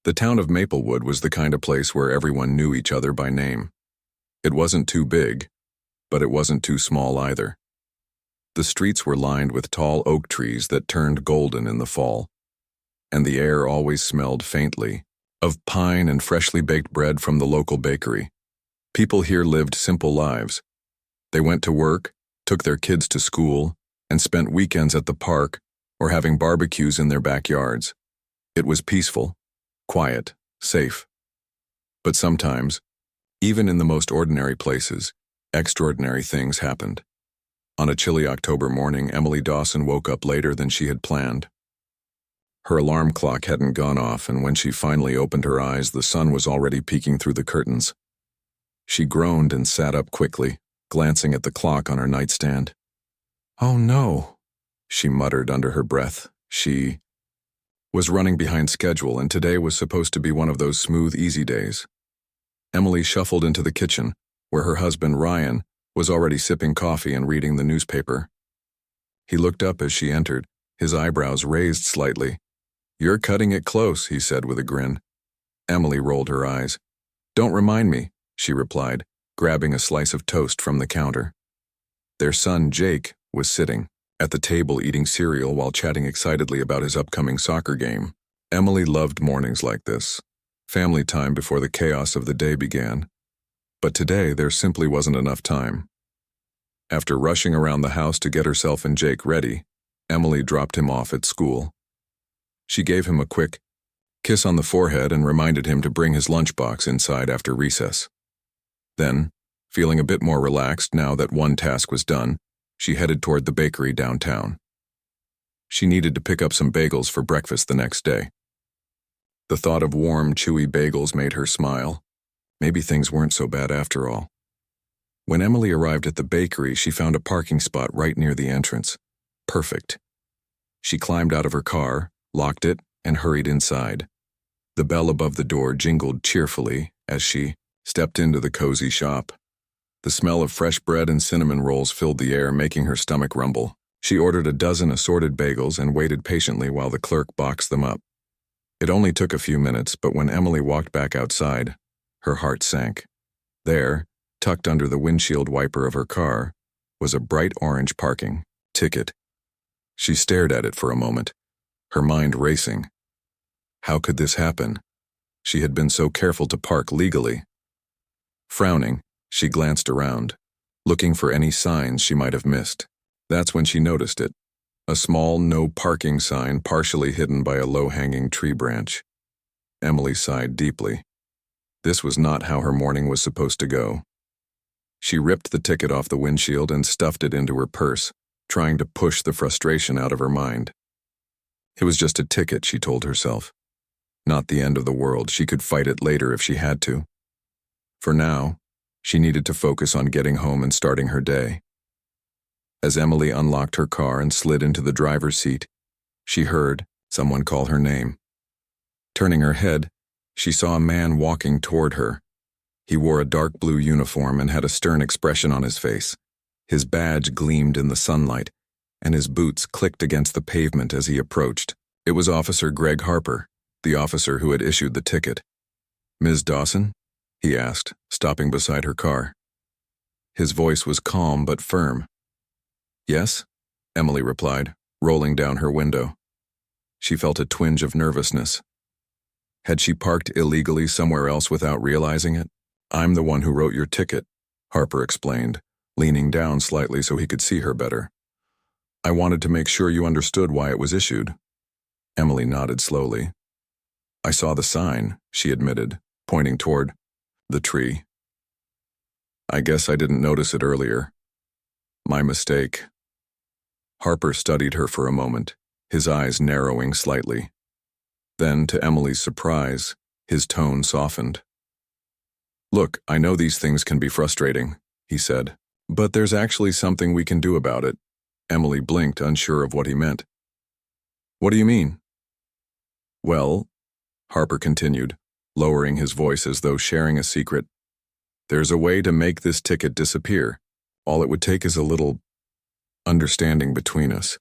The town of Maplewood was the kind of place where everyone knew each other by name. It wasn't too big, but it wasn't too small either. The streets were lined with tall oak trees that turned golden in the fall, and the air always smelled faintly of pine and freshly baked bread from the local bakery. People here lived simple lives. They went to work, took their kids to school, and spent weekends at the park or having barbecues in their backyards. It was peaceful, quiet, safe. But sometimes, even in the most ordinary places, extraordinary things happened. On a chilly October morning, Emily Dawson woke up later than she had planned. Her alarm clock hadn't gone off, and when she finally opened her eyes, the sun was already peeking through the curtains. She groaned and sat up quickly, glancing at the clock on her nightstand. "Oh no," she muttered under her breath. She was running behind schedule, and today was supposed to be one of those smooth, easy days. Emily shuffled into the kitchen, where her husband, Ryan, was already sipping coffee and reading the newspaper. He looked up as she entered, his eyebrows raised slightly. "You're cutting it close," he said with a grin. Emily rolled her eyes. "Don't remind me," she replied, grabbing a slice of toast from the counter. Their son, Jake, was sitting at the table eating cereal while chatting excitedly about his upcoming soccer game. Emily loved mornings like this, family time before the chaos of the day began. But today there simply wasn't enough time. After rushing around the house to get herself and Jake ready, Emily dropped him off at school. She gave him a quick kiss on the forehead and reminded him to bring his lunchbox inside after recess. Then, feeling a bit more relaxed now that one task was done, she headed toward the bakery downtown. She needed to pick up some bagels for breakfast the next day. The thought of warm, chewy bagels made her smile. Maybe things weren't so bad after all. When Emily arrived at the bakery, she found a parking spot right near the entrance. Perfect. She climbed out of her car, locked it, and hurried inside. The bell above the door jingled cheerfully as she stepped into the cozy shop. The smell of fresh bread and cinnamon rolls filled the air, making her stomach rumble. She ordered a dozen assorted bagels and waited patiently while the clerk boxed them up. It only took a few minutes, but when Emily walked back outside, her heart sank. There, tucked under the windshield wiper of her car, was a bright orange parking ticket. She stared at it for a moment, her mind racing. How could this happen? She had been so careful to park legally. Frowning, she glanced around, looking for any signs she might have missed. That's when she noticed it. A small no parking sign partially hidden by a low-hanging tree branch. Emily sighed deeply. This was not how her morning was supposed to go. She ripped the ticket off the windshield and stuffed it into her purse, trying to push the frustration out of her mind. It was just a ticket, she told herself. Not the end of the world. She could fight it later if she had to. For now, she needed to focus on getting home and starting her day. As Emily unlocked her car and slid into the driver's seat, she heard someone call her name. Turning her head, she saw a man walking toward her. He wore a dark blue uniform and had a stern expression on his face. His badge gleamed in the sunlight, and his boots clicked against the pavement as he approached. It was Officer Greg Harper, the officer who had issued the ticket. "Ms. Dawson?" he asked, stopping beside her car. His voice was calm but firm. "Yes?" Emily replied, rolling down her window. She felt a twinge of nervousness. Had she parked illegally somewhere else without realizing it? "I'm the one who wrote your ticket," Harper explained, leaning down slightly so he could see her better. "I wanted to make sure you understood why it was issued." Emily nodded slowly. "I saw the sign," she admitted, pointing toward the tree. "I guess I didn't notice it earlier. My mistake." Harper studied her for a moment, his eyes narrowing slightly. Then, to Emily's surprise, his tone softened. "Look, I know these things can be frustrating," he said, "but there's actually something we can do about it." Emily blinked, unsure of what he meant. "What do you mean?" "Well," Harper continued, lowering his voice as though sharing a secret, "there's a way to make this ticket disappear. All it would take is a little understanding between us."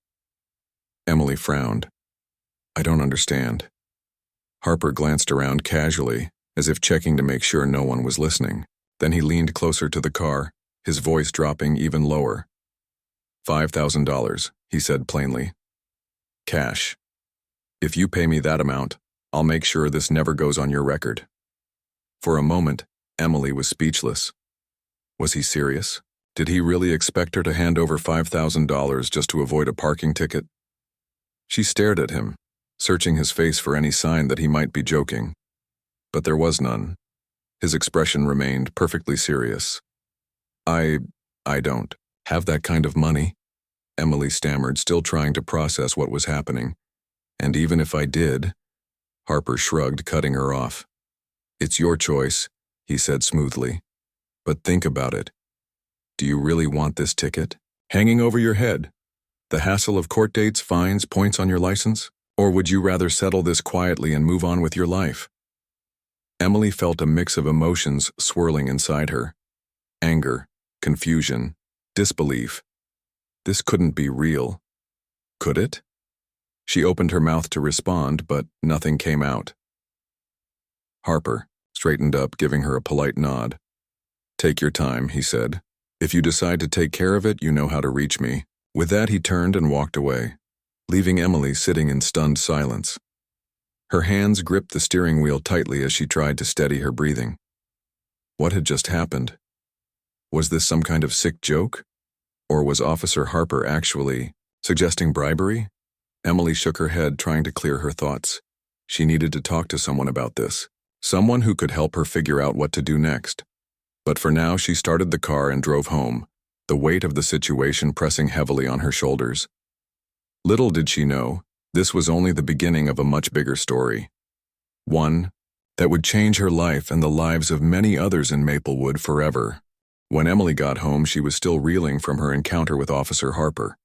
Emily frowned. "I don't understand." Harper glanced around casually, as if checking to make sure no one was listening. Then he leaned closer to the car, his voice dropping even lower. $5,000, he said plainly. Cash. If you pay me that amount, I'll make sure this never goes on your record. For a moment, Emily was speechless. Was he serious? Did he really expect her to hand over $5,000 just to avoid a parking ticket? She stared at him, searching his face for any sign that he might be joking. But there was none. His expression remained perfectly serious. I don't have that kind of money, Emily stammered, still trying to process what was happening. And even if I did, Harper shrugged, cutting her off. It's your choice, he said smoothly. But think about it. Do you really want this ticket hanging over your head? The hassle of court dates, fines, points on your license? Or would you rather settle this quietly and move on with your life? Emily felt a mix of emotions swirling inside her. Anger, confusion, disbelief. This couldn't be real. Could it? She opened her mouth to respond, but nothing came out. Harper straightened up, giving her a polite nod. Take your time, he said. If you decide to take care of it, you know how to reach me. With that, he turned and walked away, leaving Emily sitting in stunned silence. Her hands gripped the steering wheel tightly as she tried to steady her breathing. What had just happened? Was this some kind of sick joke? Or was Officer Harper actually suggesting bribery? Emily shook her head, trying to clear her thoughts. She needed to talk to someone about this, someone who could help her figure out what to do next. But for now, she started the car and drove home, the weight of the situation pressing heavily on her shoulders. Little did she know, this was only the beginning of a much bigger story. One that would change her life and the lives of many others in Maplewood forever. When Emily got home, she was still reeling from her encounter with Officer Harper.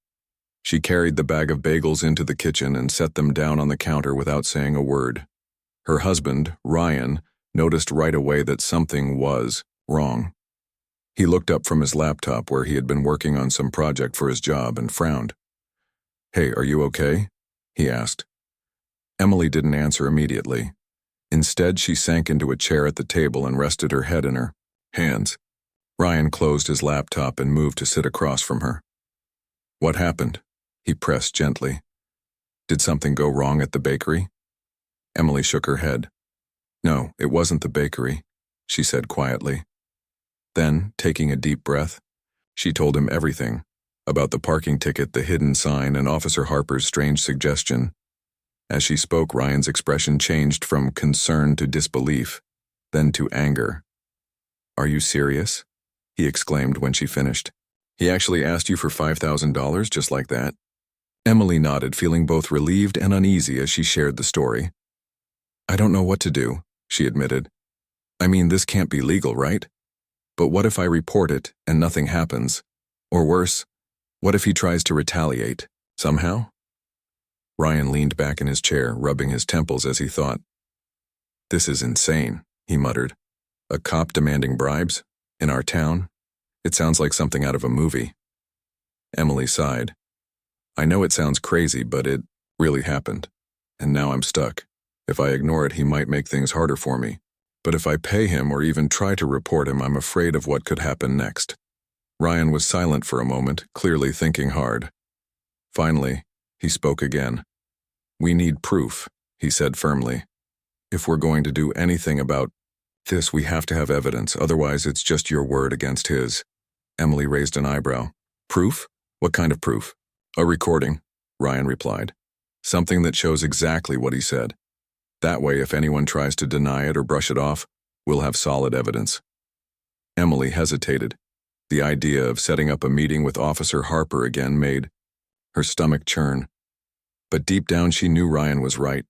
She carried the bag of bagels into the kitchen and set them down on the counter without saying a word. Her husband, Ryan, noticed right away that something was wrong. He looked up from his laptop where he had been working on some project for his job and frowned. "Hey, are you okay?" he asked. Emily didn't answer immediately. Instead, she sank into a chair at the table and rested her head in her hands. Ryan closed his laptop and moved to sit across from her. "What happened?" he pressed gently. "Did something go wrong at the bakery?" Emily shook her head. "No, it wasn't the bakery," she said quietly. Then, taking a deep breath, she told him everything, about the parking ticket, the hidden sign, and Officer Harper's strange suggestion. As she spoke, Ryan's expression changed from concern to disbelief, then to anger. "Are you serious?" he exclaimed when she finished. "He actually asked you for $5,000 just like that?" Emily nodded, feeling both relieved and uneasy as she shared the story. "I don't know what to do," she admitted. "I mean, this can't be legal, right? But what if I report it and nothing happens? Or worse, what if he tries to retaliate, somehow?" Ryan leaned back in his chair, rubbing his temples as he thought. "This is insane," he muttered. "A cop demanding bribes? In our town? It sounds like something out of a movie." Emily sighed. "I know it sounds crazy, but it really happened. And now I'm stuck. If I ignore it, he might make things harder for me. But if I pay him or even try to report him, I'm afraid of what could happen next." Ryan was silent for a moment, clearly thinking hard. Finally, he spoke again. "We need proof," he said firmly. "If we're going to do anything about this, we have to have evidence, otherwise it's just your word against his." Emily raised an eyebrow. "Proof? What kind of proof?" "A recording," Ryan replied. "Something that shows exactly what he said. That way, if anyone tries to deny it or brush it off, we'll have solid evidence." Emily hesitated. The idea of setting up a meeting with Officer Harper again made her stomach churn. But deep down she knew Ryan was right.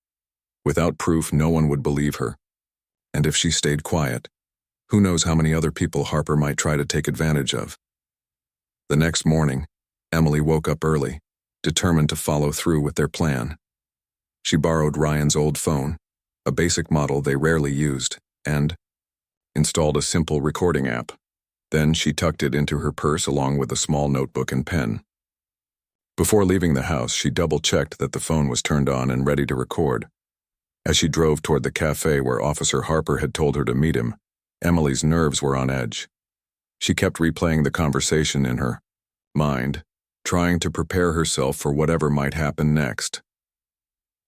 Without proof, no one would believe her. And if she stayed quiet, who knows how many other people Harper might try to take advantage of. The next morning, Emily woke up early, determined to follow through with their plan. She borrowed Ryan's old phone, a basic model they rarely used, and installed a simple recording app. Then she tucked it into her purse along with a small notebook and pen. Before leaving the house, she double-checked that the phone was turned on and ready to record. As she drove toward the cafe where Officer Harper had told her to meet him, Emily's nerves were on edge. She kept replaying the conversation in her mind, trying to prepare herself for whatever might happen next.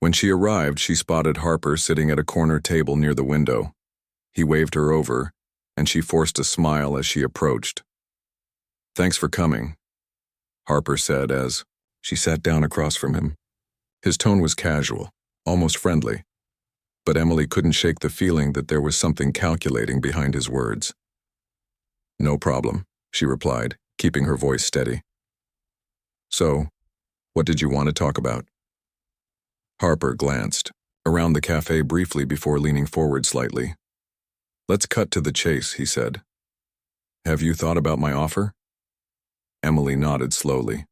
When she arrived, she spotted Harper sitting at a corner table near the window. He waved her over, and she forced a smile as she approached. "Thanks for coming," Harper said as she sat down across from him. His tone was casual, almost friendly, but Emily couldn't shake the feeling that there was something calculating behind his words. "No problem," she replied, keeping her voice steady. "So, what did you want to talk about?" Harper glanced around the cafe briefly before leaning forward slightly. "Let's cut to the chase," he said. "Have you thought about my offer?" Emily nodded slowly.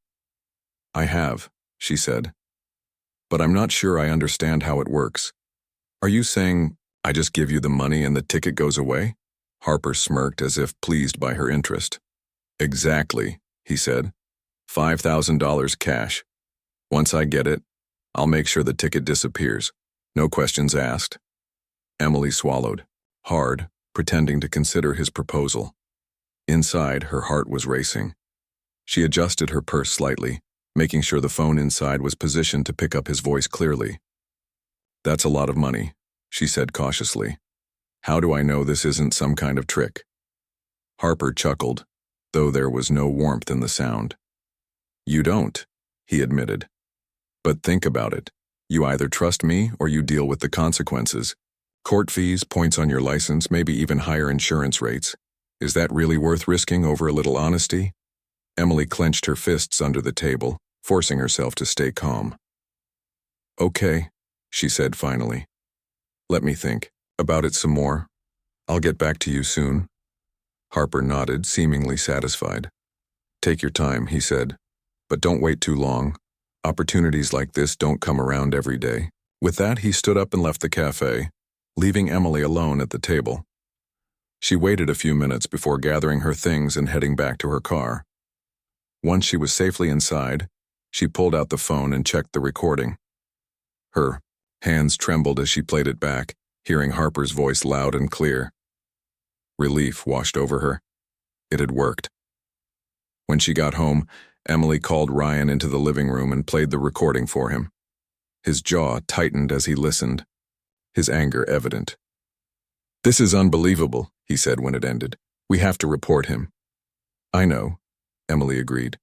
"I have," she said, "but I'm not sure I understand how it works. Are you saying I just give you the money and the ticket goes away?" Harper smirked as if pleased by her interest. "Exactly," he said. $5,000 cash. Once I get it, I'll make sure the ticket disappears. No questions asked." Emily swallowed, hard, pretending to consider his proposal. Inside, her heart was racing. She adjusted her purse slightly, making sure the phone inside was positioned to pick up his voice clearly. "That's a lot of money," she said cautiously. "How do I know this isn't some kind of trick?" Harper chuckled, though there was no warmth in the sound. "You don't," he admitted. "But think about it. You either trust me or you deal with the consequences. Court fees, points on your license, maybe even higher insurance rates. Is that really worth risking over a little honesty?" Emily clenched her fists under the table, forcing herself to stay calm. "Okay," she said finally. "Let me think about it some more. I'll get back to you soon." Harper nodded, seemingly satisfied. "Take your time," he said, "but don't wait too long. Opportunities like this don't come around every day." With that, he stood up and left the cafe, leaving Emily alone at the table. She waited a few minutes before gathering her things and heading back to her car. Once she was safely inside, she pulled out the phone and checked the recording. Her hands trembled as she played it back, hearing Harper's voice loud and clear. Relief washed over her. It had worked. When she got home, Emily called Ryan into the living room and played the recording for him. His jaw tightened as he listened, his anger evident. "This is unbelievable," he said when it ended. "We have to report him." "I know," Emily agreed.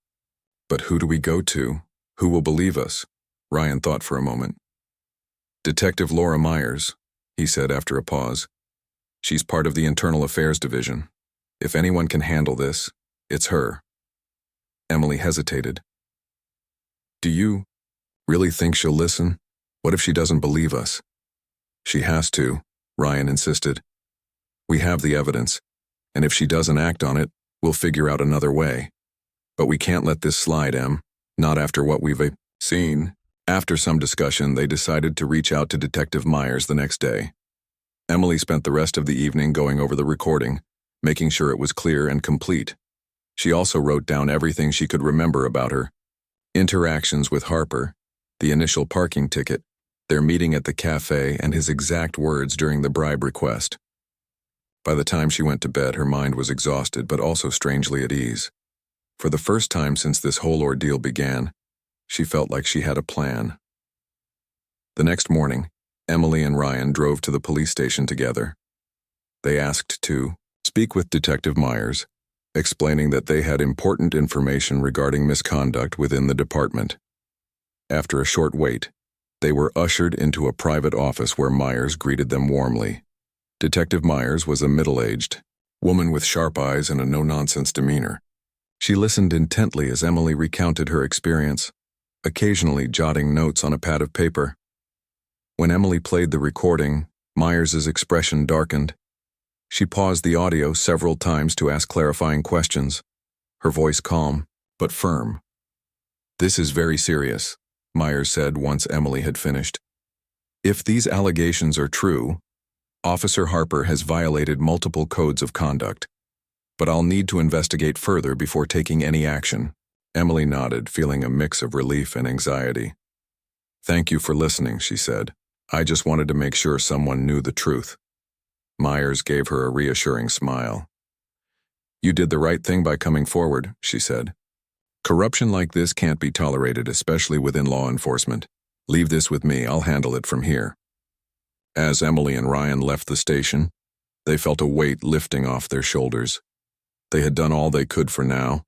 "But who do we go to? Who will believe us?" Ryan thought for a moment. "Detective Laura Myers," he said after a pause. "She's part of the Internal Affairs Division. If anyone can handle this, it's her." Emily hesitated. "Do you really think she'll listen? What if she doesn't believe us?" "She has to," Ryan insisted. "We have the evidence, and if she doesn't act on it, we'll figure out another way. But we can't let this slide, Em, not after what we've seen." After some discussion, they decided to reach out to Detective Myers the next day. Emily spent the rest of the evening going over the recording, making sure it was clear and complete. She also wrote down everything she could remember about her: interactions with Harper, the initial parking ticket, their meeting at the cafe, and his exact words during the bribe request. By the time she went to bed, her mind was exhausted but also strangely at ease. For the first time since this whole ordeal began, she felt like she had a plan. The next morning, Emily and Ryan drove to the police station together. They asked to speak with Detective Myers, explaining that they had important information regarding misconduct within the department. After a short wait, they were ushered into a private office where Myers greeted them warmly. Detective Myers was a middle-aged woman with sharp eyes and a no-nonsense demeanor. She listened intently as Emily recounted her experience, occasionally jotting notes on a pad of paper. When Emily played the recording, Myers's expression darkened. She paused the audio several times to ask clarifying questions, her voice calm but firm. "This is very serious," Myers said once Emily had finished. "If these allegations are true, Officer Harper has violated multiple codes of conduct, but I'll need to investigate further before taking any action." Emily nodded, feeling a mix of relief and anxiety. "Thank you for listening," she said. I just wanted to make sure someone knew the truth. Myers gave her a reassuring smile. You did the right thing by coming forward, she said. Corruption like this can't be tolerated, especially within law enforcement. Leave this with me, I'll handle it from here. As Emily and Ryan left the station, they felt a weight lifting off their shoulders. They had done all they could for now.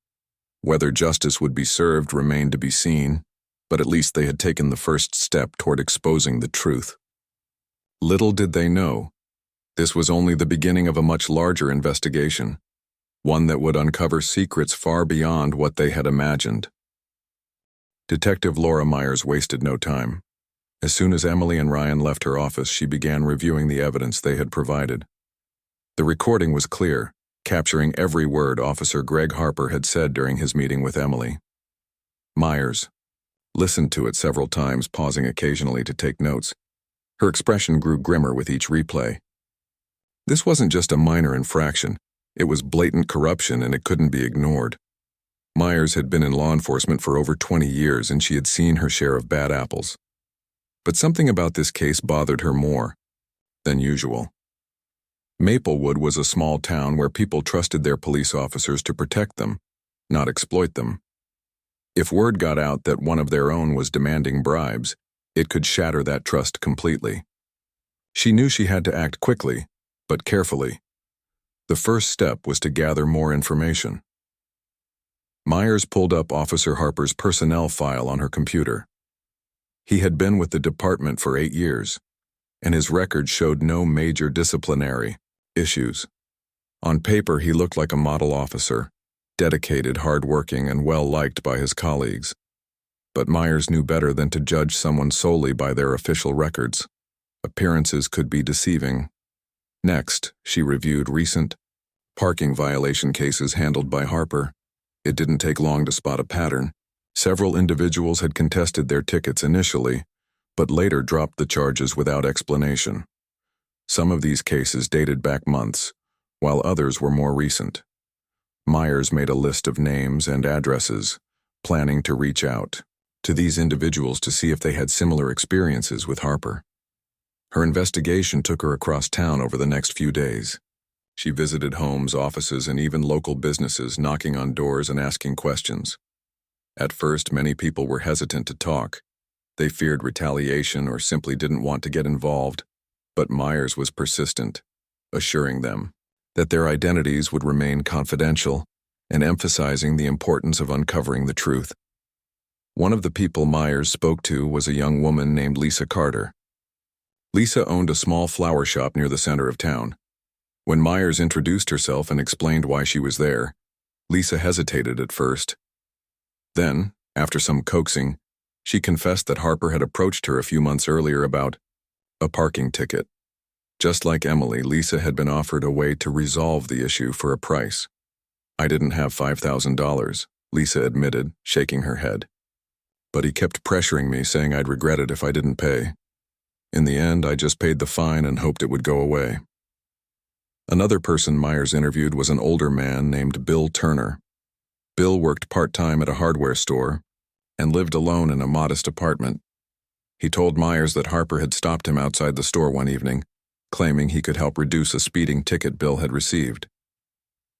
Whether justice would be served remained to be seen, but at least they had taken the first step toward exposing the truth. Little did they know, this was only the beginning of a much larger investigation, one that would uncover secrets far beyond what they had imagined. Detective Laura Myers wasted no time. As soon as Emily and Ryan left her office, she began reviewing the evidence they had provided. The recording was clear, capturing every word Officer Greg Harper had said during his meeting with Emily. Myers listened to it several times, pausing occasionally to take notes. Her expression grew grimmer with each replay. This wasn't just a minor infraction. It was blatant corruption, and it couldn't be ignored. Myers had been in law enforcement for over 20 years, and she had seen her share of bad apples. But something about this case bothered her more than usual. Maplewood was a small town where people trusted their police officers to protect them, not exploit them. If word got out that one of their own was demanding bribes, it could shatter that trust completely. She knew she had to act quickly, but carefully. The first step was to gather more information. Myers pulled up Officer Harper's personnel file on her computer. He had been with the department for 8 years, and his record showed no major disciplinary issues. On paper, he looked like a model officer, dedicated, hard-working, and well-liked by his colleagues. But Myers knew better than to judge someone solely by their official records. Appearances could be deceiving. Next, she reviewed recent parking violation cases handled by Harper. It didn't take long to spot a pattern. Several individuals had contested their tickets initially, but later dropped the charges without explanation. Some of these cases dated back months, while others were more recent. Myers made a list of names and addresses, planning to reach out to these individuals to see if they had similar experiences with Harper. Her investigation took her across town over the next few days. She visited homes, offices, and even local businesses, knocking on doors and asking questions. At first, many people were hesitant to talk. They feared retaliation or simply didn't want to get involved, but Myers was persistent, assuring them that their identities would remain confidential and emphasizing the importance of uncovering the truth. One of the people Myers spoke to was a young woman named Lisa Carter. Lisa owned a small flower shop near the center of town. When Myers introduced herself and explained why she was there, Lisa hesitated at first. Then, after some coaxing, she confessed that Harper had approached her a few months earlier about a parking ticket. Just like Emily, Lisa had been offered a way to resolve the issue for a price. I didn't have $5,000, Lisa admitted, shaking her head. But he kept pressuring me, saying I'd regret it if I didn't pay. In the end, I just paid the fine and hoped it would go away. Another person Myers interviewed was an older man named Bill Turner. Bill worked part-time at a hardware store and lived alone in a modest apartment. He told Myers that Harper had stopped him outside the store one evening, claiming he could help reduce a speeding ticket Bill had received.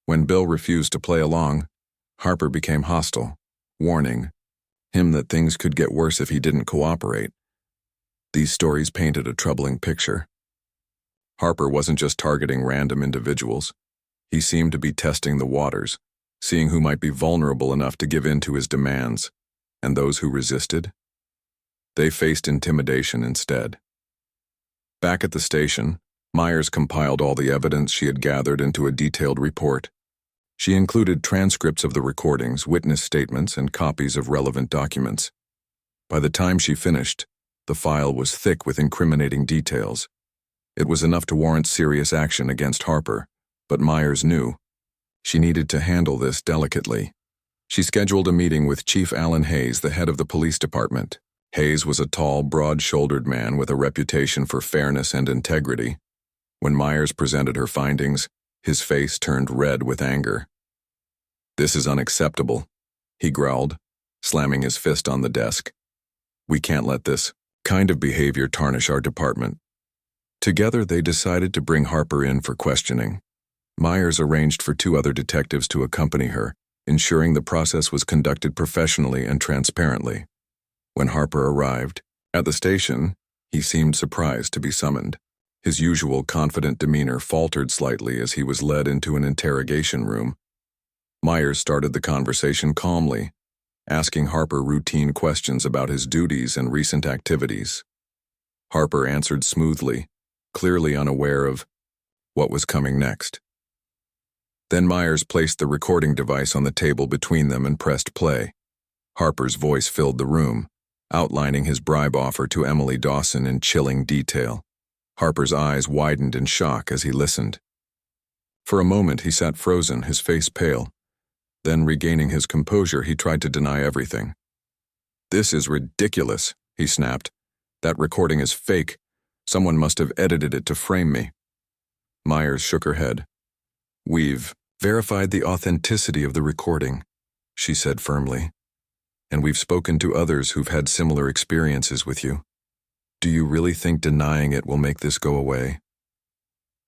When Bill refused to play along, Harper became hostile, warning him that things could get worse if he didn't cooperate. These stories painted a troubling picture. Harper wasn't just targeting random individuals. He seemed to be testing the waters, seeing who might be vulnerable enough to give in to his demands, and those who resisted, they faced intimidation instead. Back at the station, Myers compiled all the evidence she had gathered into a detailed report. She included transcripts of the recordings, witness statements, and copies of relevant documents. By the time she finished, the file was thick with incriminating details. It was enough to warrant serious action against Harper, but Myers knew she needed to handle this delicately. She scheduled a meeting with Chief Alan Hayes, the head of the police department. Hayes was a tall, broad-shouldered man with a reputation for fairness and integrity. When Myers presented her findings, his face turned red with anger. "This is unacceptable," he growled, slamming his fist on the desk. "We can't let this kind of behavior tarnish our department. Together, they decided to bring Harper in for questioning. Myers arranged for 2 other detectives to accompany her, ensuring the process was conducted professionally and transparently. When Harper arrived at the station, he seemed surprised to be summoned. His usual confident demeanor faltered slightly as he was led into an interrogation room. Myers started the conversation calmly, asking Harper routine questions about his duties and recent activities. Harper answered smoothly, clearly unaware of what was coming next. Then Myers placed the recording device on the table between them and pressed play. Harper's voice filled the room, outlining his bribe offer to Emily Dawson in chilling detail. Harper's eyes widened in shock as he listened. For a moment he sat frozen, his face pale. Then, regaining his composure, he tried to deny everything. "This is ridiculous," he snapped. "That recording is fake. Someone must have edited it to frame me." Myers shook her head. "We've verified the authenticity of the recording," she said firmly. "And we've spoken to others who've had similar experiences with you. Do you really think denying it will make this go away?"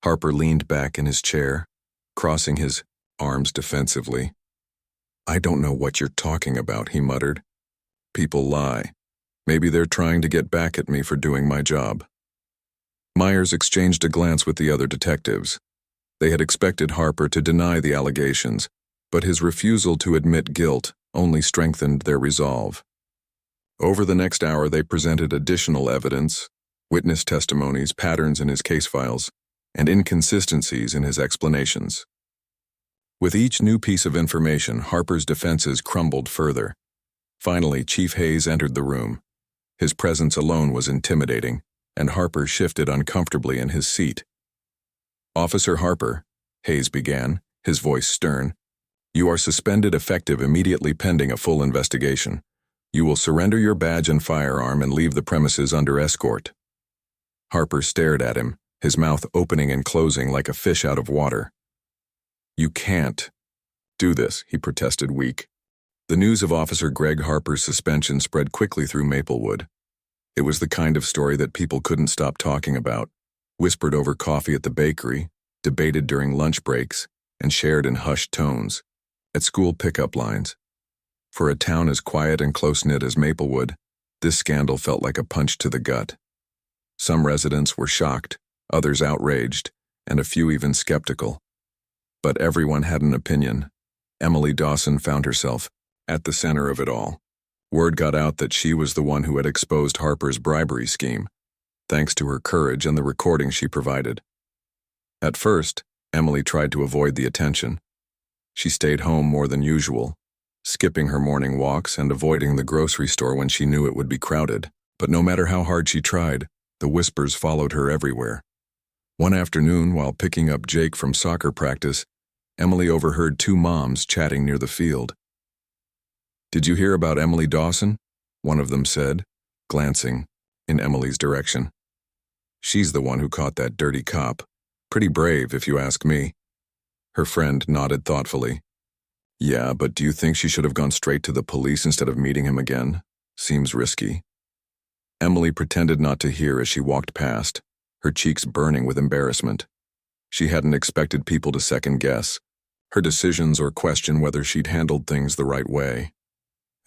Harper leaned back in his chair, crossing his arms defensively. "I don't know what you're talking about," he muttered. "People lie. Maybe they're trying to get back at me for doing my job." Myers exchanged a glance with the other detectives. They had expected Harper to deny the allegations, but his refusal to admit guilt only strengthened their resolve. Over the next hour, they presented additional evidence, witness testimonies, patterns in his case files, and inconsistencies in his explanations. With each new piece of information, Harper's defenses crumbled further. Finally, Chief Hayes entered the room. His presence alone was intimidating, and Harper shifted uncomfortably in his seat. "Officer Harper," Hayes began, his voice stern, "you are suspended effective immediately pending a full investigation. You will surrender your badge and firearm and leave the premises under escort." Harper stared at him, his mouth opening and closing like a fish out of water. "You can't do this," he protested, weak. The news of Officer Greg Harper's suspension spread quickly through Maplewood. It was the kind of story that people couldn't stop talking about, whispered over coffee at the bakery, debated during lunch breaks, and shared in hushed tones at school pickup lines. For a town as quiet and close-knit as Maplewood, this scandal felt like a punch to the gut. Some residents were shocked, others outraged, and a few even skeptical. But everyone had an opinion. Emily Dawson found herself at the center of it all. Word got out that she was the one who had exposed Harper's bribery scheme, thanks to her courage and the recording she provided. At first, Emily tried to avoid the attention. She stayed home more than usual, skipping her morning walks and avoiding the grocery store when she knew it would be crowded. But no matter how hard she tried, the whispers followed her everywhere. One afternoon, while picking up Jake from soccer practice, Emily overheard 2 moms chatting near the field. "Did you hear about Emily Dawson?" one of them said, glancing in Emily's direction. "She's the one who caught that dirty cop. Pretty brave, if you ask me." Her friend nodded thoughtfully. "Yeah, but do you think she should have gone straight to the police instead of meeting him again? Seems risky." Emily pretended not to hear as she walked past, her cheeks burning with embarrassment. She hadn't expected people to second-guess her decisions or question whether she'd handled things the right way.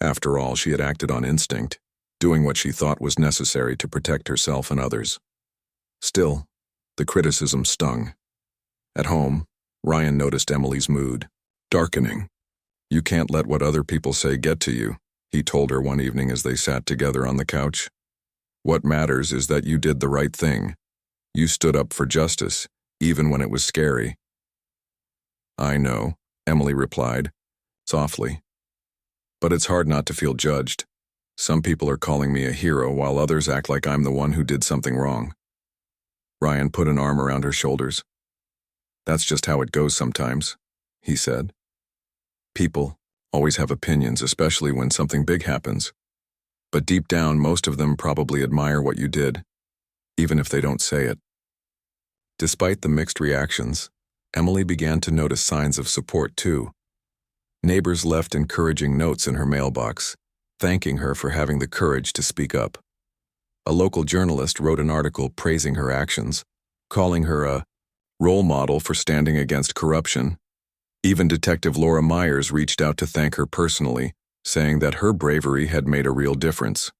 After all, she had acted on instinct, doing what she thought was necessary to protect herself and others. Still, the criticism stung. At home, Ryan noticed Emily's mood darkening. "You can't let what other people say get to you," he told her one evening as they sat together on the couch. "What matters is that you did the right thing. You stood up for justice, even when it was scary." "I know," Emily replied, softly. "But it's hard not to feel judged. Some people are calling me a hero while others act like I'm the one who did something wrong." Ryan put an arm around her shoulders. "That's just how it goes sometimes," he said. "People always have opinions, especially when something big happens. But deep down, most of them probably admire what you did, even if they don't say it." Despite the mixed reactions, Emily began to notice signs of support too. Neighbors left encouraging notes in her mailbox, thanking her for having the courage to speak up. A local journalist wrote an article praising her actions, calling her a role model for standing against corruption. Even Detective Laura Myers reached out to thank her personally, saying that her bravery had made a real difference.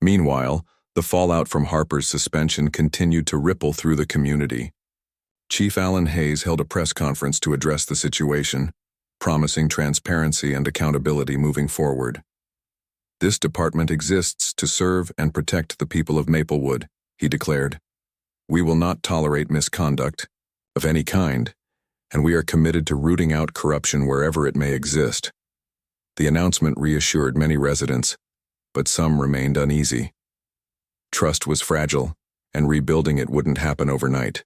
Meanwhile, the fallout from Harper's suspension continued to ripple through the community. Chief Alan Hayes held a press conference to address the situation, promising transparency and accountability moving forward. "This department exists to serve and protect the people of Maplewood," he declared. "We will not tolerate misconduct of any kind, and we are committed to rooting out corruption wherever it may exist." The announcement reassured many residents, but some remained uneasy. Trust was fragile, and rebuilding it wouldn't happen overnight.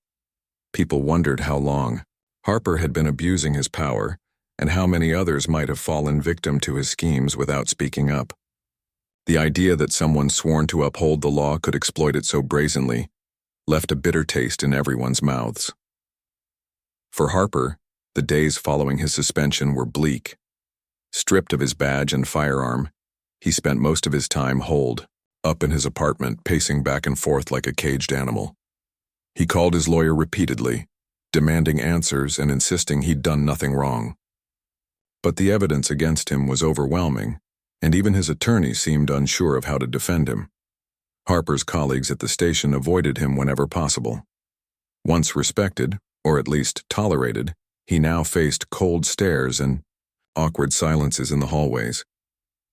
People wondered how long Harper had been abusing his power, and how many others might have fallen victim to his schemes without speaking up. The idea that someone sworn to uphold the law could exploit it so brazenly left a bitter taste in everyone's mouths. For Harper, the days following his suspension were bleak. Stripped of his badge and firearm, he spent most of his time holed up in his apartment, pacing back and forth like a caged animal. He called his lawyer repeatedly, demanding answers and insisting he'd done nothing wrong. But the evidence against him was overwhelming, and even his attorney seemed unsure of how to defend him. Harper's colleagues at the station avoided him whenever possible. Once respected, or at least tolerated, he now faced cold stares and awkward silences in the hallways.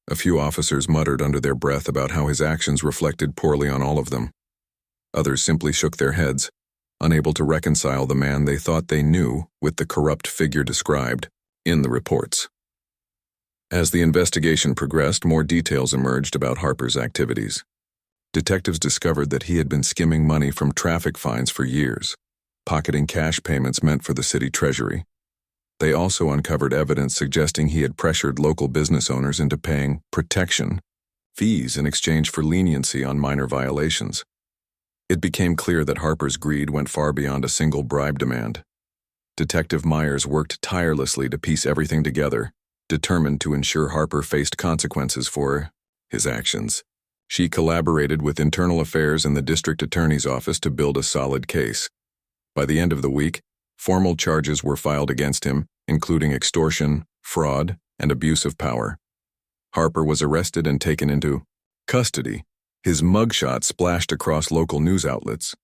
A few officers muttered under their breath about how his actions reflected poorly on all of them. Others simply shook their heads, unable to reconcile the man they thought they knew with the corrupt figure described in the reports. As the investigation progressed, more details emerged about Harper's activities. Detectives discovered that he had been skimming money from traffic fines for years, pocketing cash payments meant for the city treasury. They also uncovered evidence suggesting he had pressured local business owners into paying protection fees in exchange for leniency on minor violations. It became clear that Harper's greed went far beyond a single bribe demand. Detective Myers worked tirelessly to piece everything together, determined to ensure Harper faced consequences for his actions. She collaborated with Internal Affairs and the District Attorney's Office to build a solid case. By the end of the week, formal charges were filed against him, including extortion, fraud, and abuse of power. Harper was arrested and taken into custody. His mugshot splashed across local news outlets.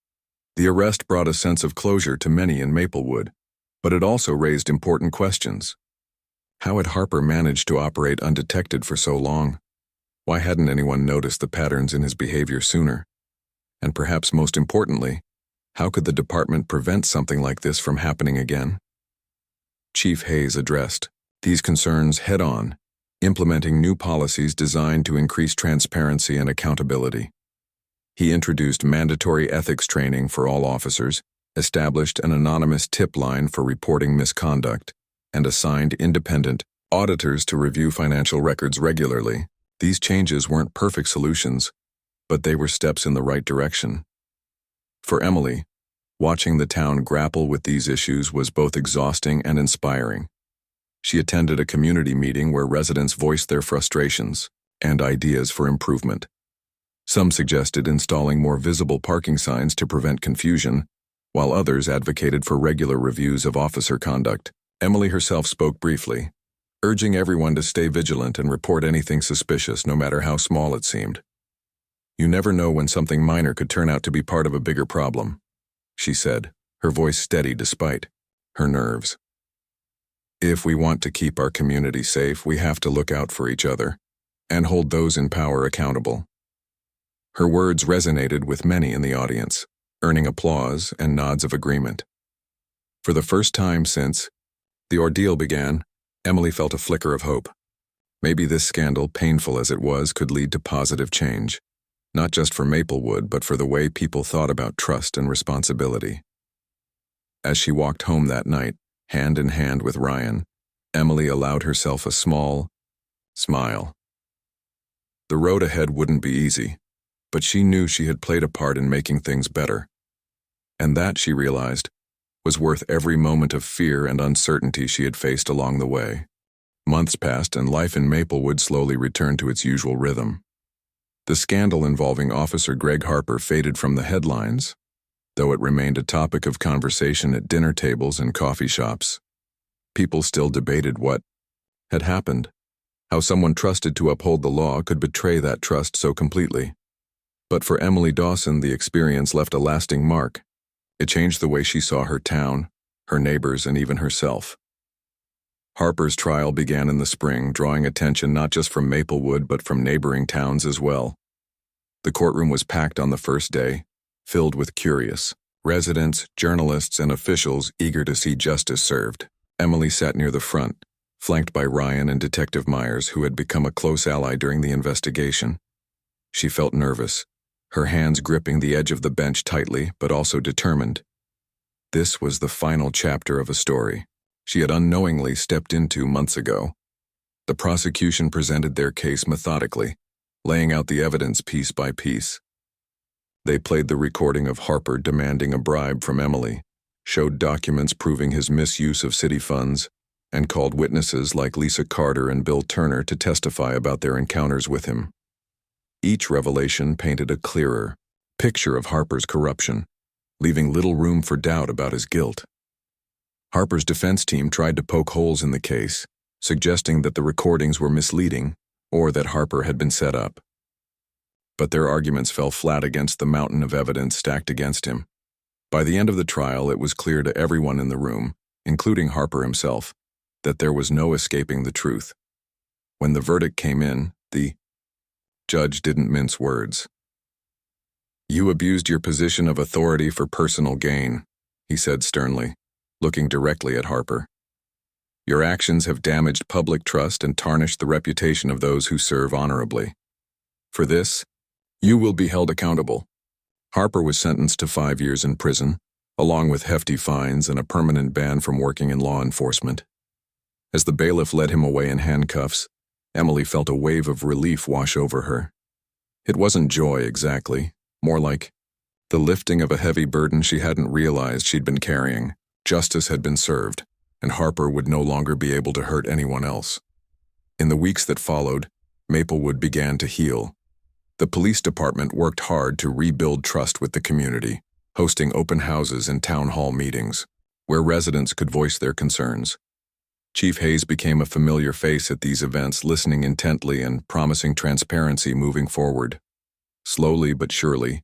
The arrest brought a sense of closure to many in Maplewood, but it also raised important questions. How had Harper managed to operate undetected for so long? Why hadn't anyone noticed the patterns in his behavior sooner? And perhaps most importantly, how could the department prevent something like this from happening again? Chief Hayes addressed these concerns head-on, implementing new policies designed to increase transparency and accountability. He introduced mandatory ethics training for all officers, established an anonymous tip line for reporting misconduct, and assigned independent auditors to review financial records regularly. These changes weren't perfect solutions, but they were steps in the right direction. For Emily, watching the town grapple with these issues was both exhausting and inspiring. She attended a community meeting where residents voiced their frustrations and ideas for improvement. Some suggested installing more visible parking signs to prevent confusion, while others advocated for regular reviews of officer conduct. Emily herself spoke briefly, urging everyone to stay vigilant and report anything suspicious, no matter how small it seemed. "You never know when something minor could turn out to be part of a bigger problem," she said, her voice steady despite her nerves. "If we want to keep our community safe, we have to look out for each other and hold those in power accountable." Her words resonated with many in the audience, earning applause and nods of agreement. For the first time since the ordeal began, Emily felt a flicker of hope. Maybe this scandal, painful as it was, could lead to positive change, not just for Maplewood, but for the way people thought about trust and responsibility. As she walked home that night, hand in hand with Ryan, Emily allowed herself a small smile. The road ahead wouldn't be easy, but she knew she had played a part in making things better. And that, she realized, was worth every moment of fear and uncertainty she had faced along the way. Months passed and life in Maplewood slowly returned to its usual rhythm. The scandal involving Officer Greg Harper faded from the headlines, though it remained a topic of conversation at dinner tables and coffee shops. People still debated what had happened, how someone trusted to uphold the law could betray that trust so completely. But for Emily Dawson, the experience left a lasting mark. It changed the way she saw her town, her neighbors, and even herself. Harper's trial began in the spring, drawing attention not just from Maplewood but from neighboring towns as well. The courtroom was packed on the first day, filled with curious residents, journalists, and officials eager to see justice served. Emily sat near the front, flanked by Ryan and Detective Myers, who had become a close ally during the investigation. She felt nervous, her hands gripping the edge of the bench tightly but also determined. This was the final chapter of a story she had unknowingly stepped into months ago. The prosecution presented their case methodically, laying out the evidence piece by piece. They played the recording of Harper demanding a bribe from Emily, showed documents proving his misuse of city funds, and called witnesses like Lisa Carter and Bill Turner to testify about their encounters with him. Each revelation painted a clearer picture of Harper's corruption, leaving little room for doubt about his guilt. Harper's defense team tried to poke holes in the case, suggesting that the recordings were misleading or that Harper had been set up. But their arguments fell flat against the mountain of evidence stacked against him. By the end of the trial, it was clear to everyone in the room, including Harper himself, that there was no escaping the truth. When the verdict came in, the judge didn't mince words. "You abused your position of authority for personal gain," he said sternly, looking directly at Harper. "Your actions have damaged public trust and tarnished the reputation of those who serve honorably. For this, you will be held accountable." Harper was sentenced to 5 years in prison, along with hefty fines and a permanent ban from working in law enforcement. As the bailiff led him away in handcuffs, Emily felt a wave of relief wash over her. It wasn't joy exactly, more like the lifting of a heavy burden she hadn't realized she'd been carrying. Justice had been served, and Harper would no longer be able to hurt anyone else. In the weeks that followed, Maplewood began to heal. The police department worked hard to rebuild trust with the community, hosting open houses and town hall meetings, where residents could voice their concerns. Chief Hayes became a familiar face at these events, listening intently and promising transparency moving forward. Slowly but surely,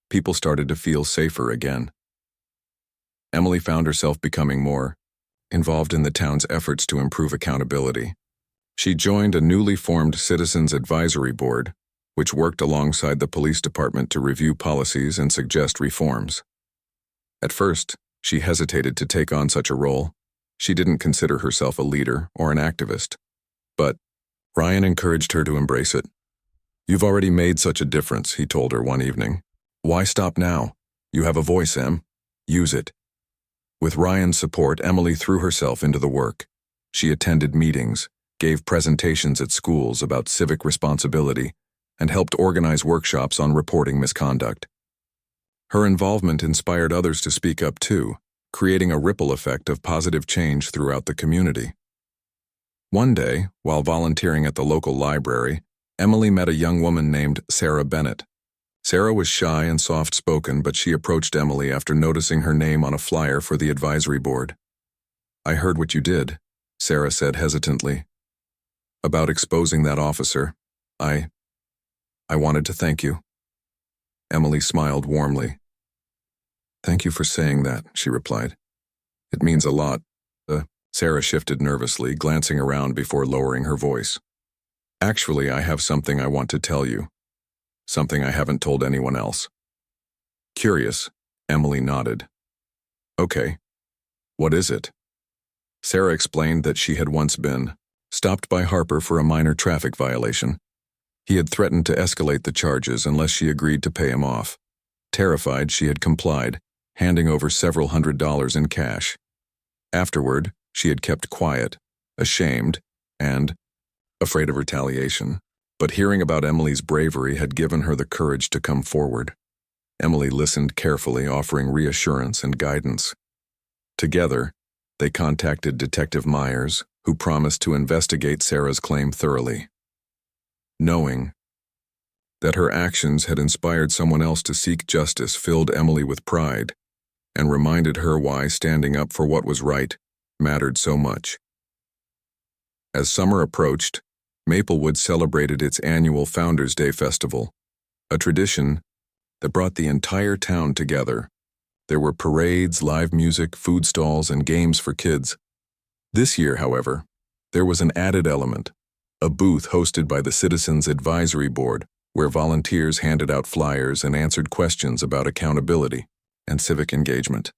people started to feel safer again. Emily found herself becoming more involved in the town's efforts to improve accountability. She joined a newly formed Citizens Advisory Board, which worked alongside the police department to review policies and suggest reforms. At first, she hesitated to take on such a role. She didn't consider herself a leader or an activist. But Ryan encouraged her to embrace it. "You've already made such a difference," he told her one evening. "Why stop now? You have a voice, Em. Use it." With Ryan's support, Emily threw herself into the work. She attended meetings, gave presentations at schools about civic responsibility, and helped organize workshops on reporting misconduct. Her involvement inspired others to speak up too, creating a ripple effect of positive change throughout the community. One day, while volunteering at the local library, Emily met a young woman named Sarah Bennett. Sarah was shy and soft-spoken, but she approached Emily after noticing her name on a flyer for the advisory board. "I heard what you did," Sarah said hesitantly. "About exposing that officer. I wanted to thank you." Emily smiled warmly. "Thank you for saying that," she replied. "It means a lot." Sarah shifted nervously, glancing around before lowering her voice. "Actually, I have something I want to tell you. Something I haven't told anyone else." Curious, Emily nodded. "Okay. What is it?" Sarah explained that she had once been stopped by Harper for a minor traffic violation. He had threatened to escalate the charges unless she agreed to pay him off. Terrified, she had complied, handing over several $100s in cash. Afterward, she had kept quiet, ashamed, and afraid of retaliation. But hearing about Emily's bravery had given her the courage to come forward. Emily listened carefully, offering reassurance and guidance. Together, they contacted Detective Myers, who promised to investigate Sarah's claim thoroughly. Knowing That her actions had inspired someone else to seek justice filled Emily with pride and reminded her why standing up for what was right mattered so much. As summer approached, Maplewood celebrated its annual Founders' Day festival, a tradition that brought the entire town together. There were parades, live music, food stalls, and games for kids. This year, however, there was an added element, a booth hosted by the Citizens Advisory Board, where volunteers handed out flyers and answered questions about accountability and civic engagement.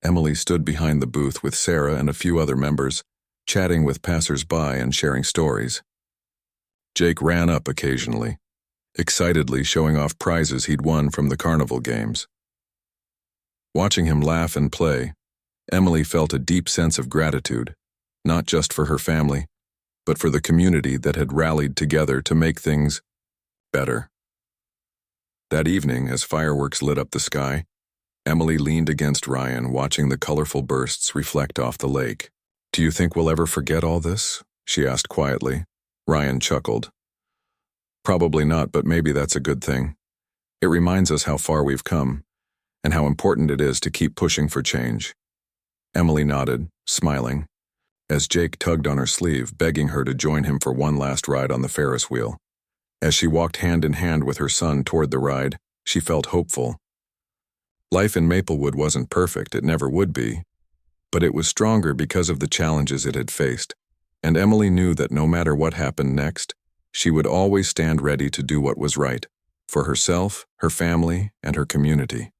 Emily stood behind the booth with Sarah and a few other members, chatting with passers-by and sharing stories. Jake ran up occasionally, excitedly showing off prizes he'd won from the carnival games. Watching him laugh and play, Emily felt a deep sense of gratitude, not just for her family, but for the community that had rallied together to make things better. That evening, as fireworks lit up the sky, Emily leaned against Ryan, watching the colorful bursts reflect off the lake. "Do you think we'll ever forget all this?" she asked quietly. Ryan chuckled. "Probably not, but maybe that's a good thing. It reminds us how far we've come, and how important it is to keep pushing for change." Emily nodded, smiling, as Jake tugged on her sleeve, begging her to join him for one last ride on the Ferris wheel. As she walked hand in hand with her son toward the ride, she felt hopeful. Life in Maplewood wasn't perfect, it never would be, but it was stronger because of the challenges it had faced, and Emily knew that no matter what happened next, she would always stand ready to do what was right, for herself, her family, and her community.